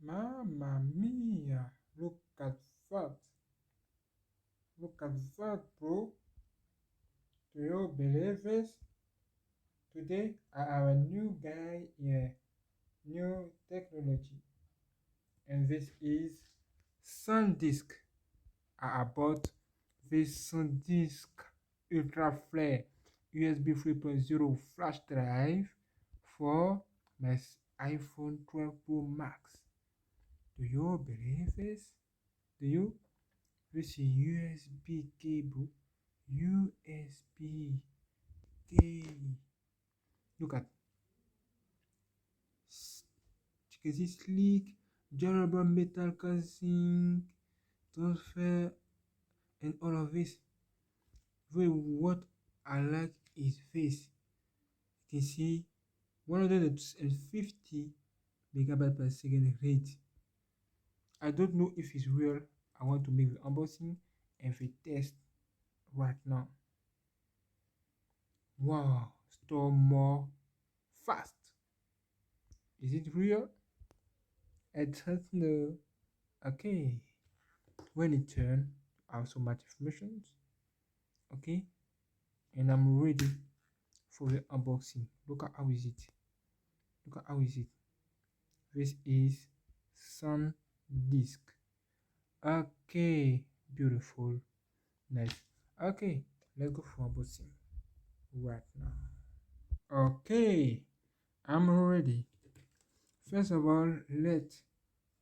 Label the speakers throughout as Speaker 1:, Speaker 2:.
Speaker 1: Mamma mia! Look at that! Look at that, bro! Do you believe this? Today I have a new guy here, new technology, and this is SanDisk. I bought this SanDisk Ultra Flair USB 3.0 flash drive for my iPhone 12 Pro Max. Do you believe this? Do you? This is USB cable. USB cable. Look at you can see sleek, durable metal casing, transfer, and all of this. What I like is this. You can see 150 megabytes per second rate. I don't know if it's real. I want to make the unboxing and the test right now. Wow, store more fast. Is it real? I don't know. Okay, when it turns, I have so much information. Okay, and I'm ready for the unboxing. Look at how is it. Look at how is it. This is SanDisk. Okay, beautiful, nice. Okay, let's go for unboxing right now. Okay, I'm ready. First of all, let's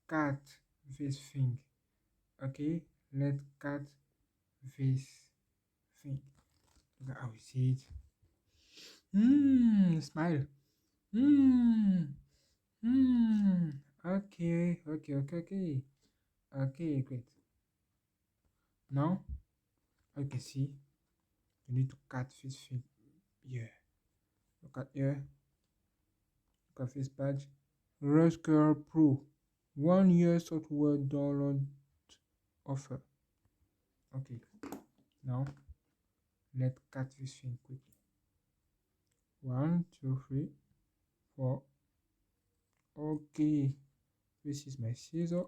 Speaker 1: cut this thing. Okay, let's cut this thing. Look at how is it. Smile. Okay, okay, great. Now, as you can see, you need to cut this thing here. Look at here. Look at this badge. Rescue Pro 1 year software download offer. Okay, now let's cut this thing quickly. 1, 2, 3, 4. Okay, this is my scissor.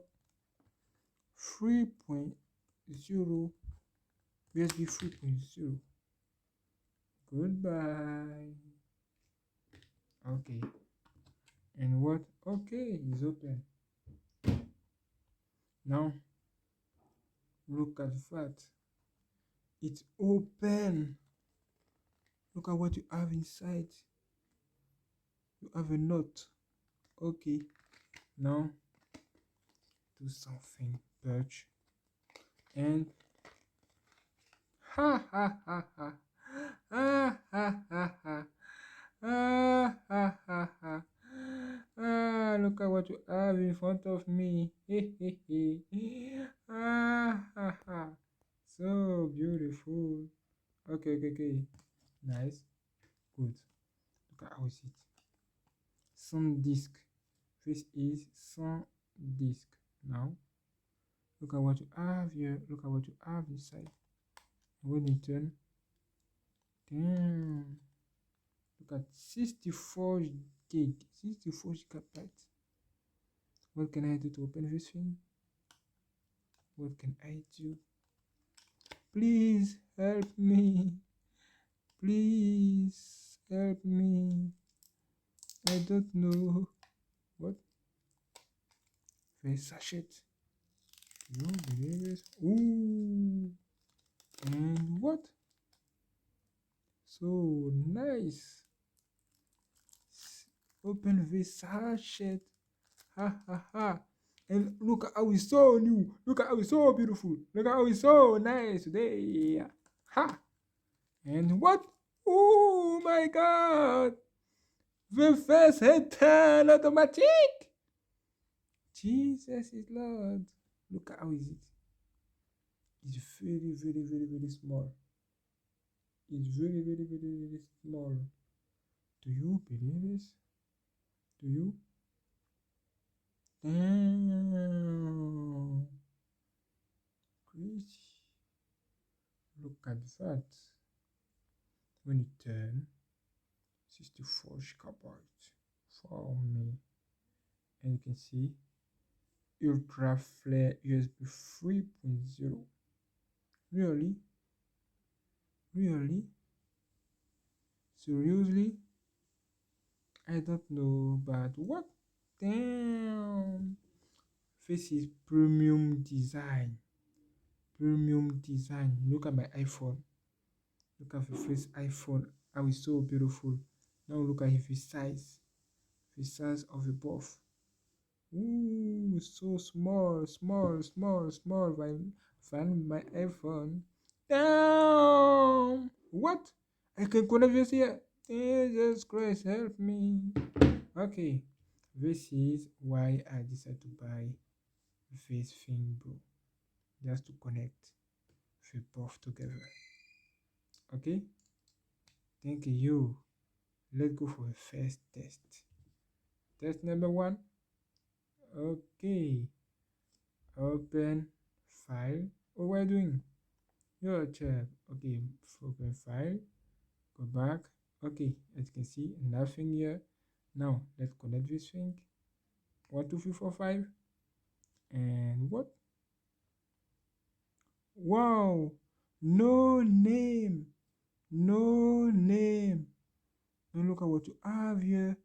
Speaker 1: 3.0 USB 3.0. Goodbye. Okay, and what? Okay, it's open. Now look at that. It's open. Look at what you have inside. You have a note. Okay, now do something, Birch. And ha ha ha ha ha ha ha ha ha ha ha. Look at what you have in front of me. Ha ha. So beautiful. Okay. Nice. Good. Look at how is it. SanDisk. This is SanDisk. Now, look at what you have here. Look at what you have inside. When you turn, damn. Look at 64 gig, 64 gigabytes. What can I do to open this thing? What can I do? Please help me. Please help me. I don't know. What? Face sachet. You believe this? Ooh. And what? So nice. Open this sachet. Ha ha ha. And look at how it's so new. Look at how it's so beautiful. Look at how it's so nice today. Ha. And what? Oh my god. The first head turn automatic. Jesus is Lord. Look at how is it. It's very small. It's very small. Do you believe this? Do you? Damn. Crazy. Look at that. When you turn, 64 gigabytes for me. And you can see Ultra Flair USB 3.0. Really? Really? Seriously? I don't know, but what? Damn! This is premium design. Premium design. Look at my iPhone. Look at the face iPhone. How it's so beautiful. Now look at the size. The size of the buff. Ooh, so small, small, small, small. Find my iPhone. Damn! What? I can connect this here. Jesus Christ, help me. Okay, this is why I decided to buy this thing, bro. Just to connect the both together. Okay, thank you. Let's go for the first test. Test number one. Okay, open file. Oh, what are you doing? Your check. Okay, open file. Go back. Okay, as you can see, nothing here. Now let's connect this thing. 1 2 3 4 5. And what? Wow, no name, no name. Now look at what you have here.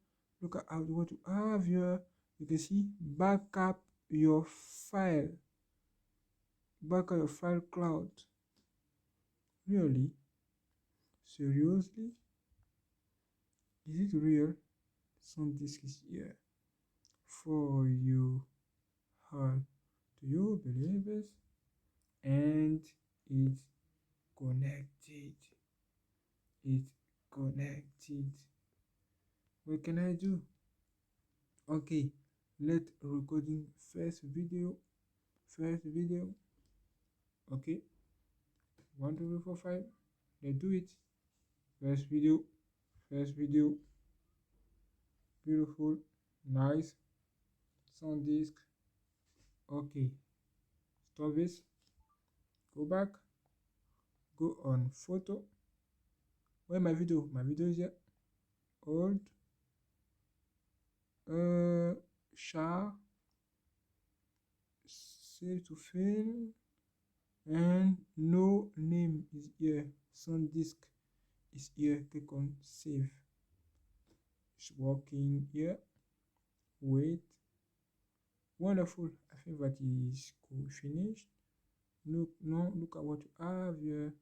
Speaker 1: Look at what you have here. You can see backup your file. Backup your file cloud. Really? Seriously? Is it real? SanDisk is here for you all. Do you believe this? And it's connected. It's connected. What can I do? Okay, let recording first video. Okay, 1 2 3 4 5. Let's do it. First video. Beautiful, nice. SanDisk. Okay, stop this. Go back. Go on photo. Where my video? My video is here. Old. Share. Save to fail. And no name is here. SanDisk is here. Click on save. It's working here. Wait. Wonderful. I think that is finished. Look now. Look at what you have here.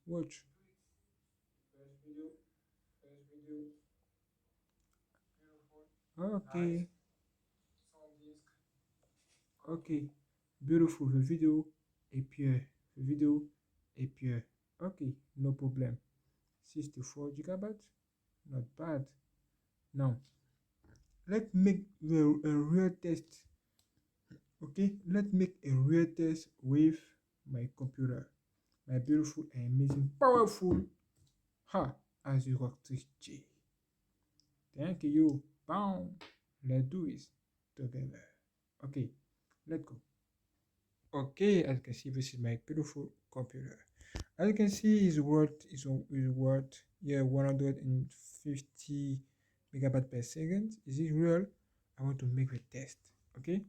Speaker 1: Watch. First video. Okay. SanDisk. Okay. Beautiful. The video appear. The video appear. Okay. No problem. 64 gigabytes. Not bad. Now let's make a real test. Okay, let's make a real test with my computer, my beautiful and amazing powerful as you rock this G. Thank you. Bam. Let's do it together. Okay, let's go. Okay, as you can see, this is my beautiful computer. As you can see, is worth 150 megabytes per second. Is it real? I want to make a test. Okay,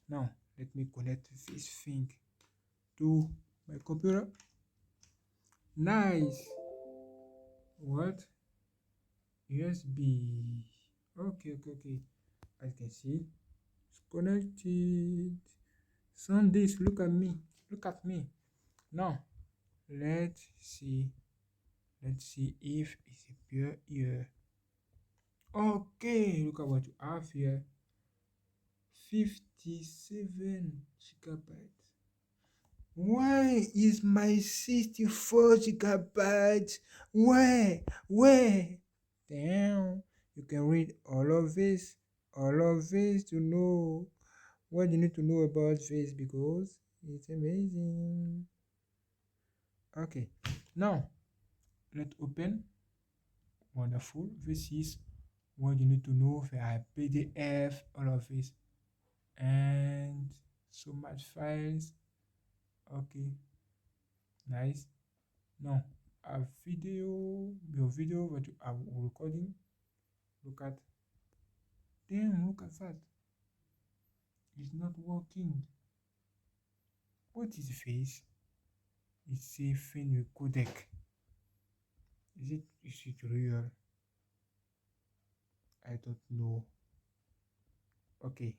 Speaker 1: now let me connect this thing to my computer. Nice. What? USB. Okay. As you can see, it's connected. SanDisk, look at me. Now let's see if it's a pure ear. Okay, look at what you have here. 57 gigabytes. Why is my 64 gigabytes? Where? Damn, you can read all of this to know what you need to know about this because it's amazing. Okay, now let's open. Wonderful. This is what you need to know. There are PDF, all of this, and so much files. Okay, nice. Now a your video that you are recording. Look at that. It's not working. What is face? It's saving with codec. Is it real? I don't know. Okay,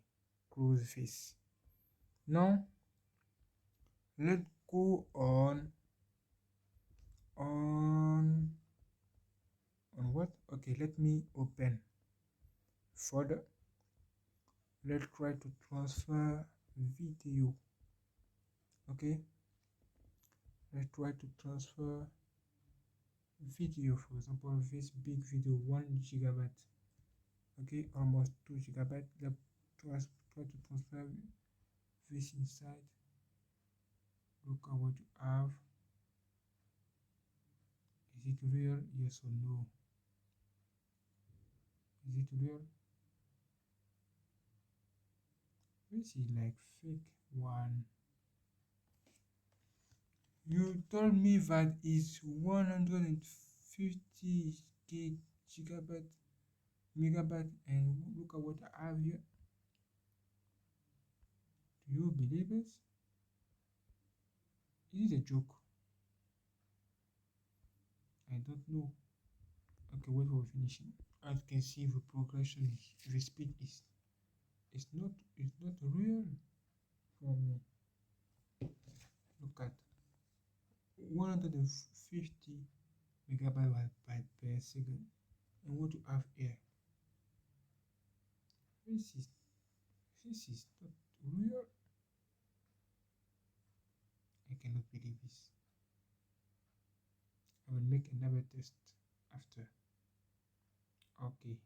Speaker 1: close face. Now let's go on on what? Okay, let me open further. Let's try to transfer video. Okay, let's try to transfer video. For example, this big video, 1 GB. Okay, almost 2 GB. Let's try to transfer this inside. Look at what you have. Is it real? Yes or no? Is it real? This is like fake one. You told me that is 150 gigabyte megabyte, and look at what I have here. Do you believe it? Is it a joke? I don't know. Okay, wait for finishing. As you can see, the progression is the speed is it's not real for me. Look at 150 megabyte per second, and what you have here. This is this is not real. I cannot believe this. I will make another test after. Okay.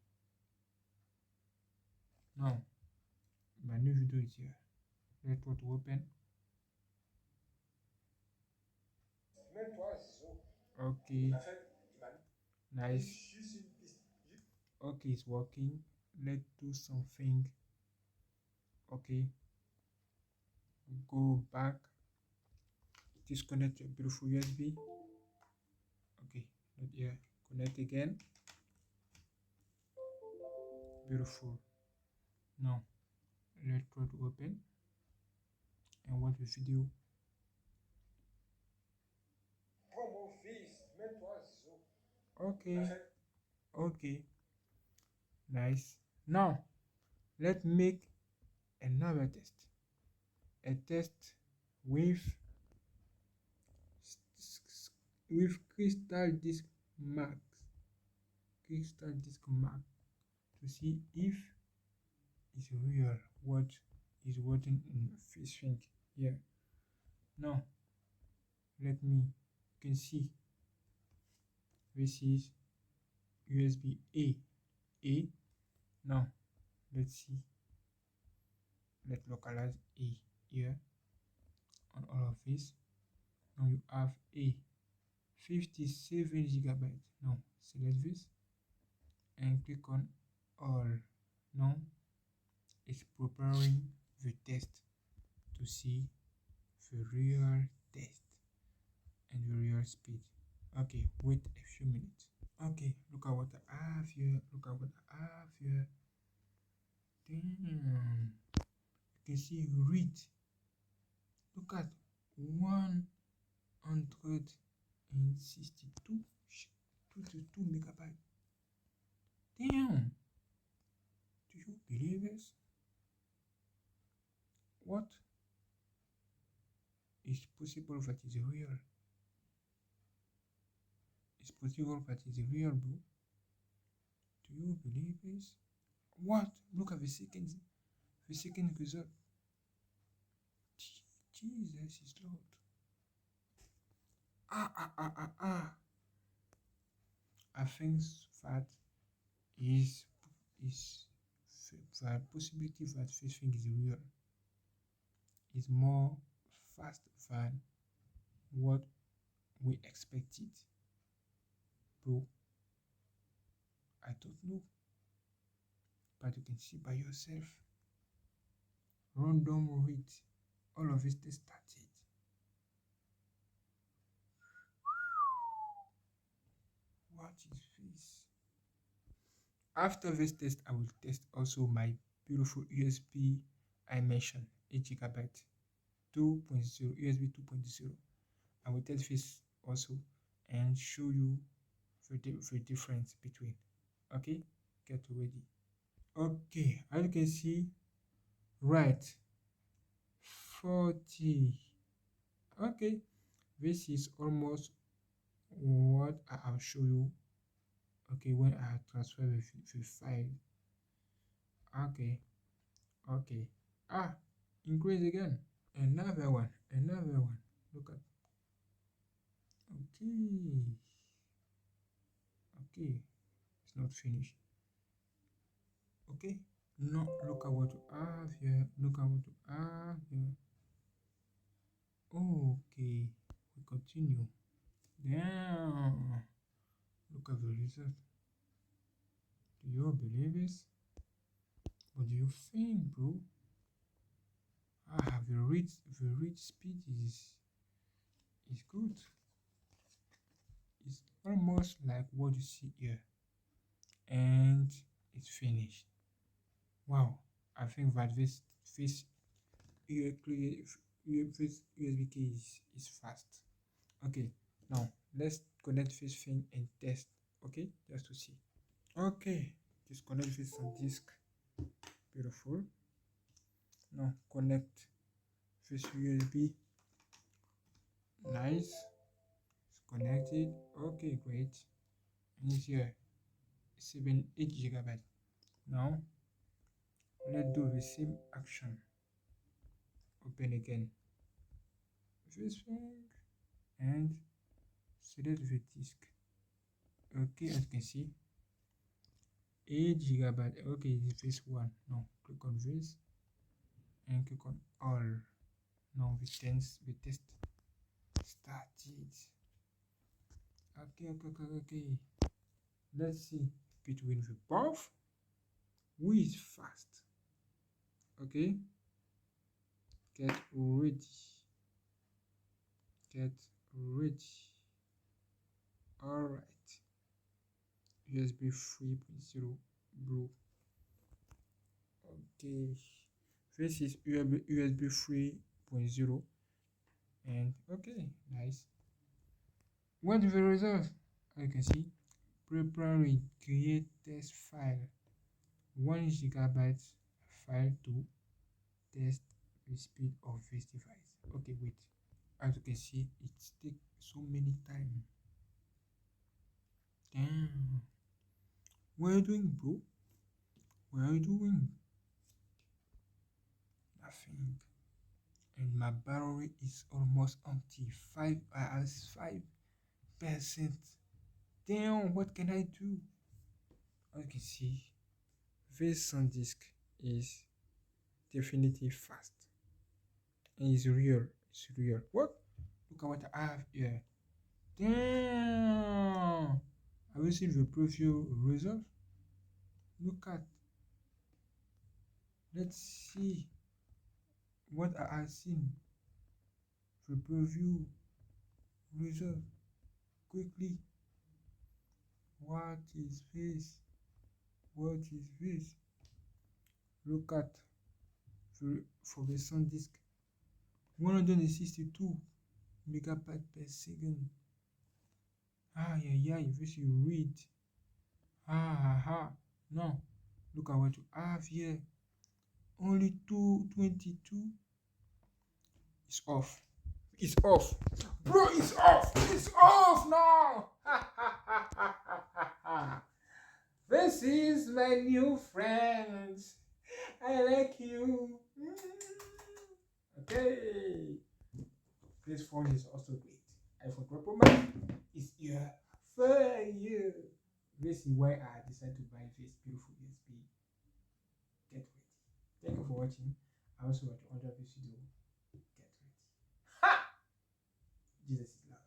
Speaker 1: Now my new video is here. Let's go to open. Okay. Nice. Okay, it's working. Let's do something. Okay. Go back. Disconnect your beautiful USB. Okay, not here. Connect again. Beautiful. Now let's try to open and watch the video. Okay. Okay. Nice. Now let's make another test. A test with with crystal disk max. Crystal disk max to see if it's real what is written in face thing here. Now let me, you can see this is USB A. Now let's see, let's localize A here on all of this. Now you have A 57 gigabyte. Now select this and click on all. Now it's preparing the test to see the real test and the real speed. Okay, wait a few minutes. Okay, look at what I have here. Look at what I have here. Damn. You can see read. Look at 162 megabyte. Damn. Do you believe this? What is possible that is real? It's possible that is real, bro. Do you believe this? What? Look at the second result. Jesus is Lord. I think that is the possibility that this thing is real is more fast than what we expected. Bro, I don't know, but you can see by yourself. Random read, all of it started. What is this? After this test, I will test also my beautiful USB I mentioned, 8 GB, 2.0, USB 2.0. I will test this also and show you the difference between. Okay, get ready. Okay, as you can see, right, 40. Okay, this is almost what I'll show you. Okay, when I transfer the file. Okay, okay. Increase again. Another one, another one. Look at. Okay, okay. It's not finished. Okay. No, look at what you have here. Look at what you have here. Okay, we continue. Damn. Look at the result. Do you believe this? What do you think, bro? The read speed is good. It's almost like what you see here, and it's finished. Wow, I think that this this USB key is fast. Okay, now let's connect this thing and test. Okay, just to see. Okay, disconnect this on disk. Beautiful. Now connect this USB. Nice. It's connected. Okay, great. And it's here. 8 GB. Now let's do the same action. Open again this thing and select the disk. Okay, as you can see, 8 GB. Okay, this one. Now click on this and click on all. Now the test started. Okay. Let's see between the both who is fast. Okay, get ready. Get ready. All right. USB 3.0 bro. Okay, this is USB 3.0 and okay, nice. What is the result? As you can see, preparing create test file, 1 GB file to test the speed of this device. Okay, wait. As you can see, it takes so many time. Damn. What are you doing, bro? What are you doing? Nothing. And my battery is almost empty. 5 hours, 5%. Damn, what can I do? As you can see, this SanDisk is definitely fast. And it's real. It's real. What? Look at what I have here. Damn. Have you seen the preview result? Look at. Let's see what I have seen. The preview result. Quickly. What is this? What is this? Look at for the SanDisk. 162 megabytes per second. Yeah, this you read. No, look at what you have here. Only 222. It's off. It's off. Bro, it's off. It's off now. This is my new friend. I like you. Okay. This phone is also great. iPhone 12 Pro Max is here for you. This is why I decided to buy this beautiful USB. Get ready. Thank you for watching. I also want to order this video. Get ready. Ha! Jesus is love.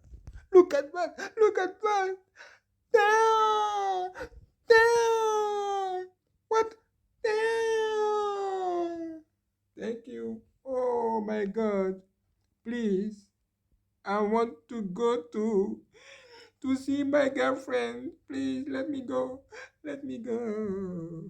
Speaker 1: Look at that! Look at that! Damn! Damn! What? Damn! Thank you. Oh my God. Please. I want to go to see my girlfriend. Please let me go. Let me go.